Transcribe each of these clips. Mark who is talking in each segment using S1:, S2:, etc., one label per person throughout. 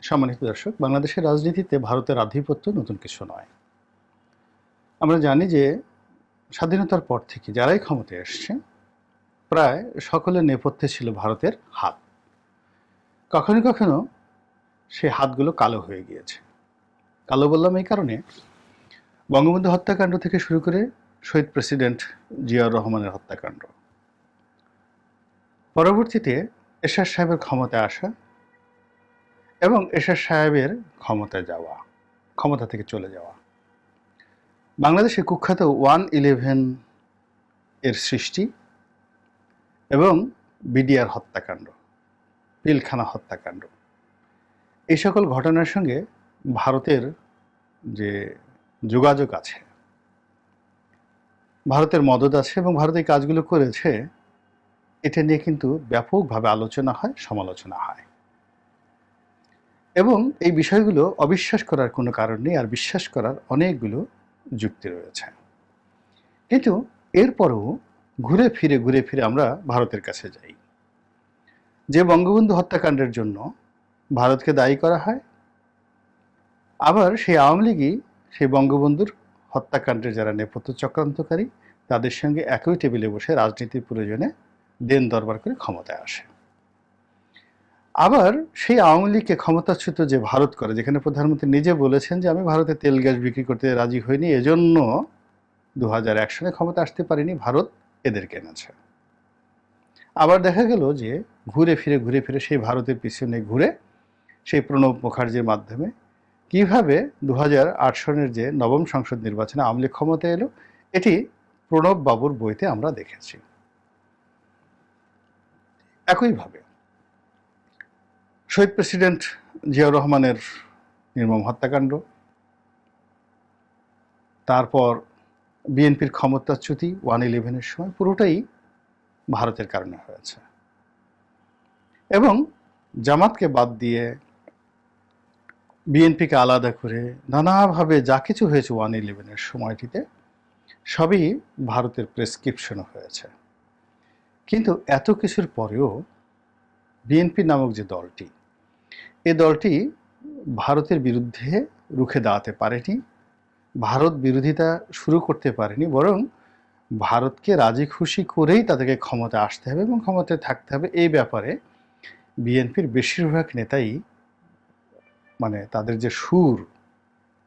S1: সম্মানিত দর্শক, বাংলাদেশের রাজনীতিতে ভারতের আধিপত্য নতুন কিছু নয়। আমরা জানি যে স্বাধীনতার পর থেকে যারাই ক্ষমতায় এসছে প্রায় সকলের নেপথ্যে ছিল ভারতের হাত। কখনো কখনো সেই হাতগুলো কালো হয়ে গিয়েছে। কালো বললাম এই কারণে, বঙ্গবন্ধু হত্যাকাণ্ড থেকে শুরু করে শহীদ প্রেসিডেন্ট জিয়াউর রহমানের হত্যাকাণ্ড, পরবর্তীতে এরশাদ সাহেবের ক্ষমতায় আসা এবং এরশাদ সাহেবের ক্ষমতায় যাওয়া, ক্ষমতা থেকে চলে যাওয়া, বাংলাদেশে কুখ্যাত 111 এর সৃষ্টি এবং বিডিআর হত্যাকাণ্ড, পিলখানা হত্যাকাণ্ড, এই সকল ঘটনার সঙ্গে ভারতের যে যোগাযোগ আছে, ভারতের মদদ আছে এবং ভারত এই কাজগুলো করেছে, এটা নিয়ে কিন্তু ব্যাপকভাবে আলোচনা হয়, সমালোচনা হয়। এবং এই বিষয়গুলো অবিশ্বাস করার কোনো কারণ নেই, আর বিশ্বাস করার অনেকগুলো যুক্তি রয়েছে। কিন্তু এরপরও ঘুরে ফিরে আমরা ভারতের কাছে যাই। যে বঙ্গবন্ধু হত্যাকাণ্ডের জন্য ভারতকে দায়ী করা হয়, আবার সেই আওয়ামী লীগই সেই বঙ্গবন্ধুর হত্যাকাণ্ডের যারা নেপথ্য চক্রান্তকারী তাদের সঙ্গে একই টেবিলে বসে রাজনীতির প্রয়োজনে দেন দরবার করে ক্ষমতায় আসে। আবার সেই আওয়ামী লীগকে ক্ষমতাচ্যুত যে ভারত করে, যেখানে প্রধানমন্ত্রী নিজে বলেছেন যে আমি ভারতে তেল গ্যাস বিক্রি করতে রাজি হইনি, এজন্য 2001 সালে ক্ষমতা আসতে পারিনি, ভারত এদেরকে এনেছে। আবার দেখা গেল যে ঘুরে ফিরে সেই ভারতের পিছনে ঘুরে সেই প্রণব মুখার্জির মাধ্যমে কিভাবে 2008 সনের যে নবম সংসদ নির্বাচনে আওয়ামী লীগ ক্ষমতায় এলো, এটি প্রণব বাবুর বইতে আমরা দেখেছি। একইভাবে শহীদ প্রেসিডেন্ট জিয়াউর রহমানের নির্মম হত্যাকাণ্ড, তারপর বিএনপির ক্ষমতাচ্যুতি 111-এর সময়, পুরোটাই ভারতের কারণে হয়েছে। এবং জামাতকে বাদ দিয়ে বিএনপিকে আলাদা করে নানাভাবে যা কিছু হয়েছে 111-এর সময়টিতে, সবই ভারতের প্রেসক্রিপশনও হয়েছে। কিন্তু এত কিছুর পরেও বিএনপি নামক যে দলটি, এই দলটি ভারতের বিরুদ্ধে রুখে দাঁড়াতে পারেনি, ভারত বিরোধিতা শুরু করতে পারেনি, বরং ভারতকে রাজি খুশি করেই তাদেরকে ক্ষমতা আসতে হবে এবং ক্ষমতায় থাকতে হবে, এই ব্যাপারে বিএনপির বেশিরভাগ নেতাই তাদের যে সুর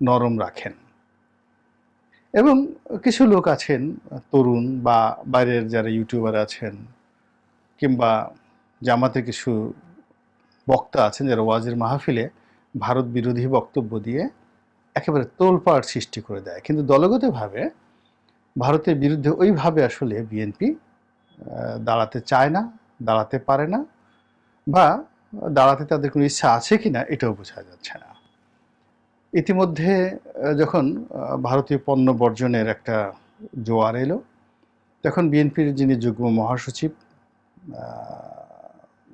S1: নরম রাখেন। এবং কিছু লোক আছেন তরুণ বা বাইরের যারা ইউটিউবার আছেন, কিংবা জামাতের কিছু বক্তা আছেন যারা ওয়াজের মাহফিলে ভারত বিরোধী বক্তব্য দিয়ে একেবারে তোলপাড় সৃষ্টি করে দেয়। কিন্তু দলগতভাবে ভারতের বিরুদ্ধে ওইভাবে আসলে বিএনপি দাঁড়াতে চায় না, দাঁড়াতে পারে না, বা দাঁড়াতে তাদের কোনো ইচ্ছা আছে কিনা এটাও বোঝা যাচ্ছে না। ইতিমধ্যে যখন ভারতীয় পণ্য বর্জনের একটা জোয়ার এলো, তখন বিএনপির যিনি যুগ্ম মহাসচিব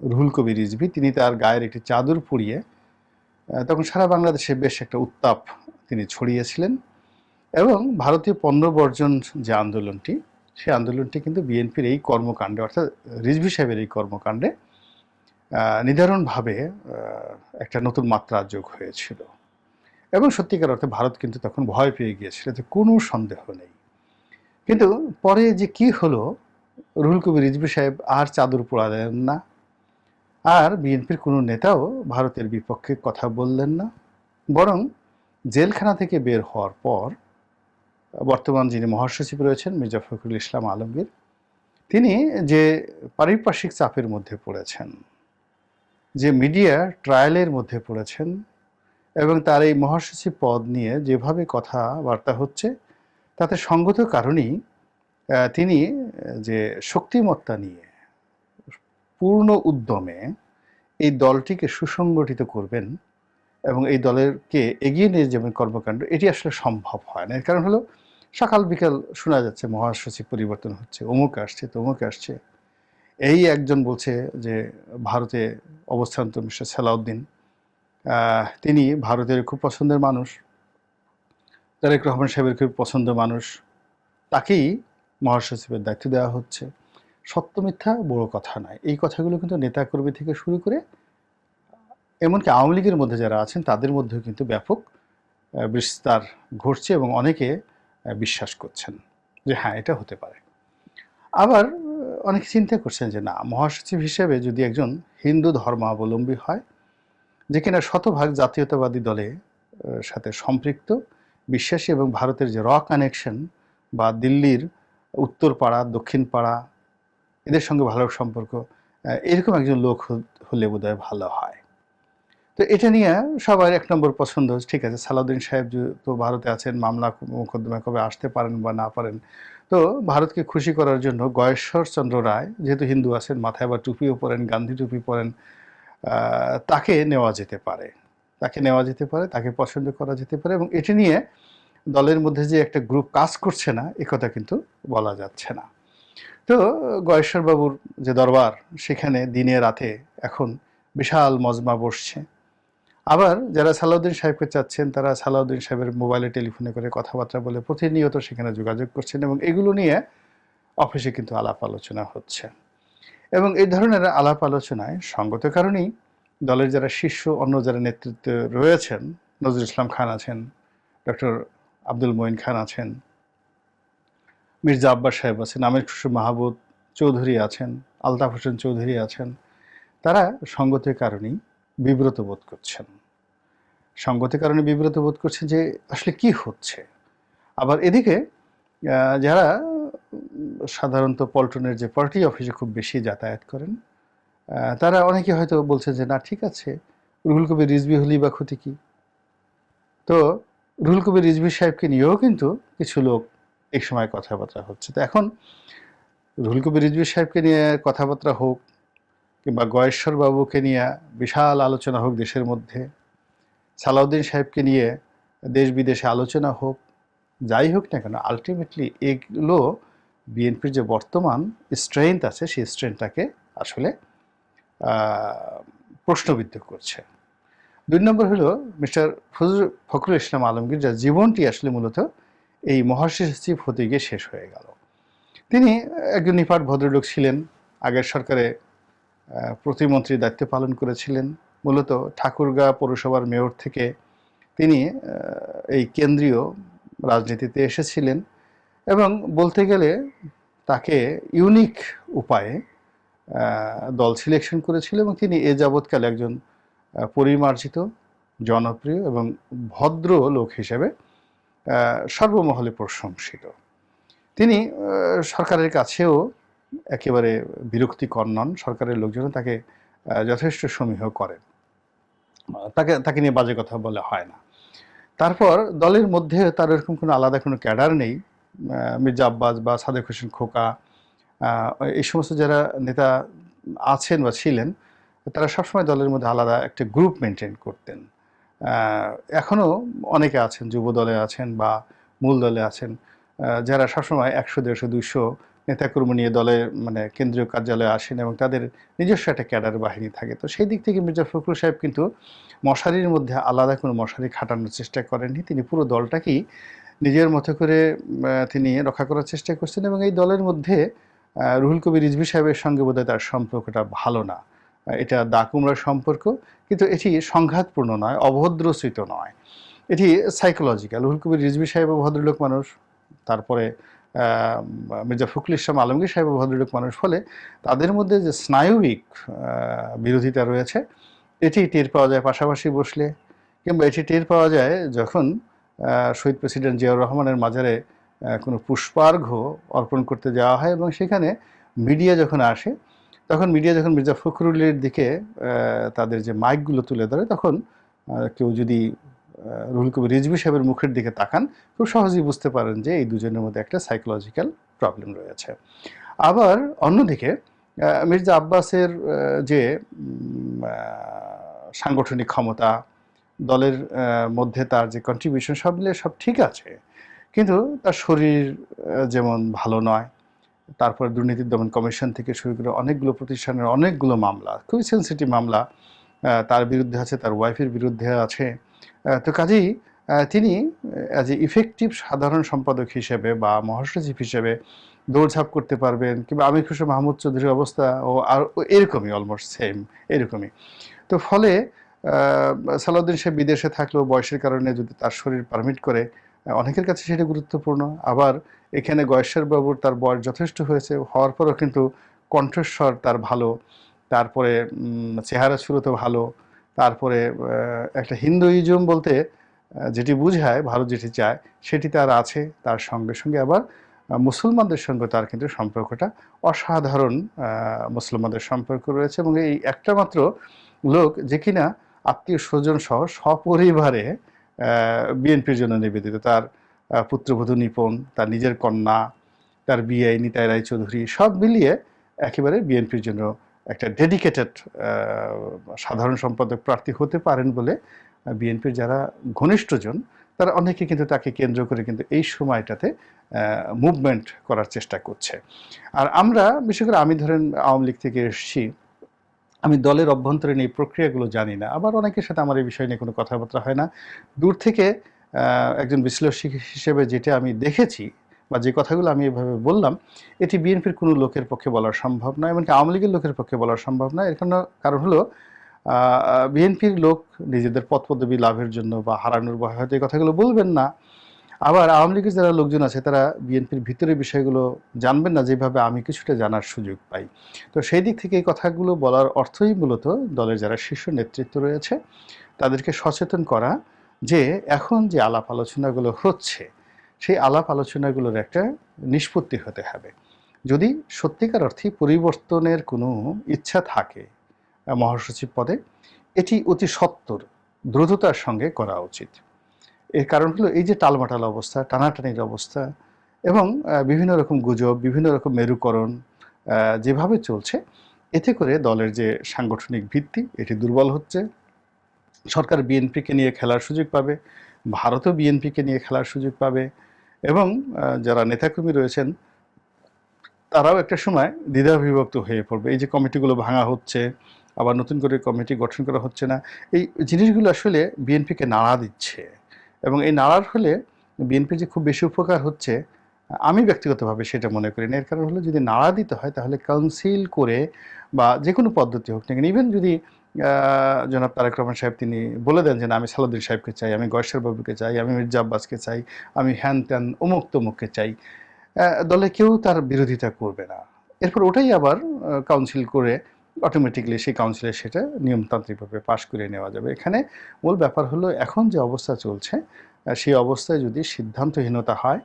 S1: রুহুল কবির রিজভী, তিনি তার গায়ের একটি চাদর পুড়িয়ে তখন সারা বাংলাদেশে বেশ একটা উত্তাপ তিনি ছড়িয়েছিলেন। এবং ভারতীয় পণ্য বর্জন যে আন্দোলনটি, সেই আন্দোলনটি কিন্তু বিএনপির এই কর্মকাণ্ডে, অর্থাৎ রিজভী সাহেবের এই কর্মকাণ্ডে নিদারুণভাবে একটা নতুন মাত্রা যোগ হয়েছিল। এবং সত্যিকার অর্থে ভারত কিন্তু তখন ভয় পেয়ে গিয়েছিল, এতে কোনো সন্দেহ নেই। কিন্তু পরে যে কি হলো, রুহুল কবির রিজভী সাহেব আর চাদর পোড়ালেন না, আর বিএনপির কোনো নেতাও ভারতের বিপক্ষে কথা বললেন না, বরং জেলখানা থেকে বের হওয়ার পর বর্তমান যিনি মহাসচিব রয়েছেন মির্জা ফখরুল ইসলাম আলমগীর, তিনি যে পারিপার্শ্বিক চাপের মধ্যে পড়েছেন, যে মিডিয়া ট্রায়ালের মধ্যে পড়েছেন, এবং তার এই মহাসচিব পদ নিয়ে যেভাবে কথাবার্তা হচ্ছে, তাতে সঙ্গত কারণেই তিনি যে শক্তিমত্তা নিয়ে পূর্ণ উদ্যমে এই দলটিকে সুসংগঠিত করবেন এবং এই দলেরকে এগিয়ে নিয়ে যাবেন কর্মকাণ্ড, এটি আসলে সম্ভব হয় না। এর কারণ হলো সকাল বিকাল শোনা যাচ্ছে মহাসচিব পরিবর্তন হচ্ছে, অমুক আসছে তমুক আসছে। এই একজন বলছে যে ভারতে অবস্থানরত মিস্টার সালাউদ্দিন, তিনি ভারতের খুব পছন্দের মানুষ, তারেক রহমান সাহেবের খুব পছন্দের মানুষ, তাকেই মহাসচিবের দায়িত্ব দেওয়া হচ্ছে। সত্য মিথ্যা বড় কথা নয়, এই কথাগুলো কিন্তু নেতাকর্মী থেকে শুরু করে এমনকি আওয়ামী লীগের মধ্যে যারা আছেন তাদের মধ্যেও কিন্তু ব্যাপক বিস্তার ঘটছে এবং অনেকে বিশ্বাস করছেন যে হ্যাঁ এটা হতে পারে। আবার অনেকে চিন্তা করছেন যে না, মহাসচিব হিসেবে যদি একজন হিন্দু ধর্মাবলম্বী হয়, যে কিনা শতভাগ জাতীয়তাবাদী দলে সাথে সম্পৃক্ত, বিশ্বাসী এবং ভারতের যে র কানেকশন বা দিল্লির উত্তর পাড়া দক্ষিণ পাড়া এদের সঙ্গে ভালো সম্পর্ক, এরকম একজন লোক হলে বোধহয় ভালো হয়। তো এটা নিয়ে সবার এক নম্বর পছন্দ, ঠিক আছে সালাউদ্দিন সাহেব তো ভারতে আছেন, মামলা মোকদ্দমা কবে আসতে পারেন বা না পারেন, তো ভারতকে খুশি করার জন্য গয়েশ্বর চন্দ্র রায় যেহেতু হিন্দু আছেন, মাথায় আবার টুপিও পরেন, গান্ধী টুপি পরেন, তাকে নেওয়া যেতে পারে, তাকে পছন্দ করা যেতে পারে। এবং এটি নিয়ে দলের মধ্যে যে একটা গ্রুপ কাজ করছে না একথা কিন্তু বলা যাচ্ছে না। তো গয়েশ্বর বাবুর যে দরবার, সেখানে দিনে রাতে এখন বিশাল মজমা বসছে। আবার যারা সালাউদ্দিন সাহেবকে চাচ্ছেন তারা সালাউদ্দিন সাহেবের মোবাইলে টেলিফোনে করে কথাবার্তা বলে প্রতিনিয়ত সেখানে যোগাযোগ করছেন, এবং এগুলো নিয়ে অফিসে কিন্তু আলাপ আলোচনা হচ্ছে। এবং এই ধরনের আলাপ আলোচনায় সঙ্গত কারণেই দলের যারা শীর্ষ অন্য যারা নেতৃত্বে রয়েছেন, নজরুল ইসলাম খান আছেন, ডক্টর আব্দুল মঈন খান আছেন, মির্জা আব্বাস সাহেব আছেন, আমির খুসরো মাহবুব চৌধুরী আছেন, আলতাফ হোসেন চৌধুরী আছেন, তারা সঙ্গতের কারণেই বিব্রত বোধ করছেন। সঙ্গতের কারণে বিব্রত বোধ করছেন যে আসলে কি হচ্ছে। আবার এদিকে যারা সাধারণত পল্টনের যে পার্টি অফিসে খুব বেশি যাতায়াত করেন, তারা অনেকে হয়তো বলছেন যে না ঠিক আছে, রুহুল কবির রিজভী হলেই বা ক্ষতি কি। তো রুহুল কবির রিজভী সাহেবকে নিয়েও কিন্তু কিছু লোক এক সময় কথাবার্তা হচ্ছে। তো এখন রুহুল কবির রিজভী সাহেবকে নিয়ে কথাবার্তা হোক, কিংবা গয়েশ্বর বাবুকে নিয়ে বিশাল আলোচনা হোক দেশের মধ্যে, সালাউদ্দিন সাহেবকে নিয়ে দেশ বিদেশে আলোচনা হোক, যাই হোক না কেন, আলটিমেটলি এগুলো বিএনপির যে বর্তমান স্ট্রেংথ আছে সেই স্ট্রেংথটাকে আসলে প্রশ্নবিদ্ধ করছে। 2 নম্বর হলো মিস্টার ফখরুল ইসলাম আলমগীর, যার জীবনটি আসলে মূলত এই মহাসচিব হতে গিয়ে শেষ হয়ে গেল। তিনি একজন নিপাট ভদ্রলোক ছিলেন, আগের সরকারে প্রতিমন্ত্রীর দায়িত্ব পালন করেছিলেন, মূলত ঠাকুরগাঁ পৌরসভার মেয়র থেকে তিনি এই কেন্দ্রীয় রাজনীতিতে এসেছিলেন, এবং বলতে গেলে তাকে ইউনিক উপায়ে দল সিলেকশন করেছিল, এবং তিনি এ যাবৎকালে একজন পরিমার্জিত, জনপ্রিয় এবং ভদ্র লোক হিসেবে সর্বমহলে প্রশংসিত। তিনি সরকারের কাছেও একেবারে বিরক্তিকর নন, সরকারের লোকজন তাকে যথেষ্ট সমীহ করেন, তাকে নিয়ে বাজে কথা বলা হয় না। তারপর দলের মধ্যে তার এরকম কোনো আলাদা কোনো ক্যাডার নেই। মির্জা আব্বাস বা সাদেক হোসেন খোকা, এই সমস্ত যারা নেতা আছেন বা ছিলেন, তারা সবসময় দলের মধ্যে আলাদা একটা গ্রুপ মেনটেন করতেন। এখনও অনেকে আছেন, যুব দলে আছেন বা মূল দলে আছেন, যারা সবসময় 100, 150, 200 নেতাকর্মী নিয়ে দলে মানে কেন্দ্রীয় কার্যালয়ে আসেন, এবং তাদের নিজস্ব একটা ক্যাডার বাহিনী থাকে। তো সেই দিক থেকে মির্জা ফখরুল সাহেব কিন্তু মশারির মধ্যে আলাদা কোনো মশারি খাটানোর চেষ্টা করেননি। তিনি পুরো দলটাকেই নিজের মতো করে তিনি রক্ষা করার চেষ্টা করছেন, এবং এই দলের মধ্যে রুহুল কবির রিজভী সাহেবের সঙ্গে বোধহয় তার সম্পর্কটা ভালো না। এটা দা-কুমড়ার সম্পর্ক, কিন্তু এটি সংঘাতপূর্ণ নয়, অভদ্রচিত নয়, এটি সাইকোলজিক্যাল। রুহুল কবির রিজভী সাহেবও ভদ্রলোক মানুষ, তারপরে মির্জা ফখরুল ইসলাম আলমগীর সাহেবও ভদ্রলোক মানুষ, ফলে তাদের মধ্যে যে স্নায়বিক বিরোধিতা রয়েছে এটি টের পাওয়া যায় পাশাপাশি বসলে, কিংবা এটি টের পাওয়া যায় যখন শহীদ প্রেসিডেন্ট জিয়াউর রহমানের মাজারে কোনো পুষ্পার্ঘ্য অর্পণ করতে যাওয়া হয়, এবং সেখানে মিডিয়া যখন আসে, তখন মিডিয়া যখন মির্জা ফখরুলের দিকে তাদের যে মাইকগুলো তুলে ধরে, তখন কেউ যদি রুহুল কবির রিজভী সাহেবের মুখের দিকে তাকান, খুব সহজেই বুঝতে পারেন যে এই দুজনের মধ্যে একটা সাইকোলজিক্যাল প্রবলেম রয়েছে। আবার অন্যদিকে মির্জা আব্বাসের যে সাংগঠনিক ক্ষমতা, দলের মধ্যে তার যে কন্ট্রিবিউশন, সব মিলে সব ঠিক আছে, কিন্তু তার শরীর যেমন ভালো নয়। তারপর দুর্নীতি দমন কমিশন থেকে শুরু করে অনেকগুলো প্রতিষ্ঠানের অনেকগুলো মামলা, খুবই সেন্সিটিভ মামলা তার বিরুদ্ধে আছে, তার ওয়াইফের বিরুদ্ধে আছে। তো কাজেই তিনি অ্যাজ এ ইফেক্টিভ সাধারণ সম্পাদক হিসেবে বা মহাসচিব হিসেবে দৌড়ঝাঁপ করতে পারবেন, কিংবা আমির খুসরো মাহমুদ চৌধুরীর অবস্থা ও আর এরকমই, অলমোস্ট সেম এরকমই। তো ফলে সালাউদ্দিন সাহেব বিদেশে থাকলেও বয়সের কারণে যদি তার শরীর পারমিট করে, অনেকের কাছে সেটা গুরুত্বপূর্ণ। আবার এখানে গয়েশ্বর বাবুর তার বয়স যথেষ্ট হয়েছে, হওয়ার পরেও কিন্তু কণ্ঠস্বর তার ভালো, তারপরে চেহারা সুরত ভালো, তারপরে একটা হিন্দুইজম বলতে যেটি বুঝায়, ভারত যেটি চায় সেটি তার আছে। তার সঙ্গে সঙ্গে আবার মুসলমানদের সঙ্গে তার কিন্তু সম্পর্কটা অসাধারণ, মুসলমানদের সম্পর্ক রয়েছে। এবং এই একটা মাত্র লোক যে কিনা আত্মীয় স্বজন সহ সপরিবারে বিএনপির জন্য নিবেদিত। তার পুত্রবধূ নিপন, তার নিজের কন্যা, তার বিয়ে নিতাই রায়চৌধুরী, সব মিলিয়ে একেবারে বিএনপির জন্য একটা ডেডিকেটেড সাধারণ সম্পাদক প্রার্থী হতে পারেন বলে বিএনপির যারা ঘনিষ্ঠজন তারা অনেকে কিন্তু তাকে কেন্দ্র করে কিন্তু এই সময়টাতে মুভমেন্ট করার চেষ্টা করছে। আর আমরা বিশেষ করে, আমি ধরেন আওয়ামী লীগ থেকে এসেছি, আমি দলের অভ্যন্তরীণ এই প্রক্রিয়াগুলো জানি না। আবার অনেকের সাথে আমার এই বিষয় নিয়ে কোনো কথাবার্তা হয় না। দূর থেকে একজন বিশ্লেষক হিসেবে যেটা আমি দেখেছি বা যে কথাগুলো আমি এভাবে বললাম, এটি বিএনপির কোনো লোকের পক্ষে বলা সম্ভব নয়, এমনকি আওয়ামী লীগের লোকের পক্ষে বলা সম্ভব নয়। এর কারণ হলো বিএনপির লোক নিজেদের পদপদবি লাভের জন্য বা হারানোর ভয় হয়তো এই কথাগুলো বলবেন না। আবার আওয়ামী লীগের যারা লোকজন আছে তারা বিএনপির ভিতরে বিষয়গুলো জানবেন না যেভাবে আমি কিছুটা জানার সুযোগ পাই। তো সেই দিক থেকে এই কথাগুলো বলার অর্থই মূলত দলের যারা শীর্ষ নেতৃত্ব রয়েছে তাদেরকে সচেতন করা যে এখন যে আলাপ আলোচনাগুলো হচ্ছে সেই আলাপ আলোচনাগুলোর একটা নিষ্পত্তি হতে হবে। যদি সত্যিকার অর্থে পরিবর্তনের কোনো ইচ্ছা থাকে মহাসচিব পদে, এটি অতি সত্বর দ্রুততার সঙ্গে করা উচিত। এর কারণ হলো এই যে টালমাটাল অবস্থা, টানাটানির অবস্থা এবং বিভিন্ন রকম গুজব, বিভিন্ন রকম মেরুকরণ যেভাবে চলছে, এতে করে দলের যে সাংগঠনিক ভিত্তি এটি দুর্বল হচ্ছে। সরকার বিএনপিকে নিয়ে খেলার সুযোগ পাবে, ভারতও বিএনপিকে নিয়ে খেলার সুযোগ পাবে এবং যারা নেতাকর্মী রয়েছেন তারাও একটা সময় দ্বিধাবিভক্ত হয়ে পড়বে। এই যে কমিটিগুলো ভাঙা হচ্ছে, আবার নতুন করে কমিটি গঠন করা হচ্ছে না, এই জিনিসগুলো আসলে বিএনপিকে নাড়া দিচ্ছে। এবং এই নাড়ার ফলে বিএনপির যে খুব বেশি উপকার হচ্ছে আমি ব্যক্তিগতভাবে সেটা মনে করি না। এর কারণ হলো যদি নাড়া দিতে হয় তাহলে কাউন্সিল করে বা যে কোনো পদ্ধতি হোক না কেন, ইভেন যদি জনাব তারেক রহমান সাহেব তিনি বলে দেন যে না আমি সালাউদ্দিন সাহেবকে চাই, আমি গয়েশ্বর বাবুকে চাই, আমি মির্জা আব্বাসকে চাই, আমি হ্যান ত্যান অমুক তমুককে চাই, দলে কেউ তার বিরোধিতা করবে না। এরপর ওটাই আবার কাউন্সিল করে অটোমেটিকলি সেই কাউন্সিলে সেটা নিয়মতান্ত্রিকভাবে পাশ করে নেওয়া যাবে। এখানে মূল ব্যাপার হলো এখন যে অবস্থা চলছে সেই অবস্থায় যদি সিদ্ধান্তহীনতা হয়,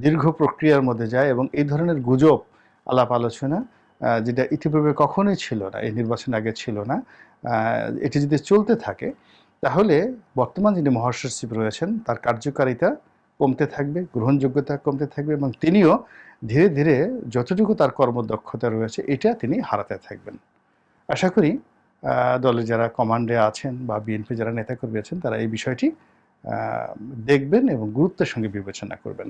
S1: দীর্ঘ প্রক্রিয়ার মধ্যে যায় এবং এই ধরনের গুজব আলাপ আলোচনা যেটা ইতিপূর্বে কখনোই ছিল না, এই নির্বাচন আগে ছিল না, এটি যদি চলতে থাকে তাহলে বর্তমান যিনি মহাসচিব রয়েছেন তার কার্যকারিতা কমতে থাকবে, গ্রহণযোগ্যতা কমতে থাকবে এবং তিনিও ধীরে ধীরে যতটুকু তার কর্মদক্ষতা রয়েছে এটা তিনি হারাতে থাকবেন। আশা করি দলের যারা কমান্ডে আছেন বা বিএনপি যারা নেতাকর্মী আছেন তারা এই বিষয়টি দেখবেন এবং গুরুত্বের সঙ্গে বিবেচনা করবেন।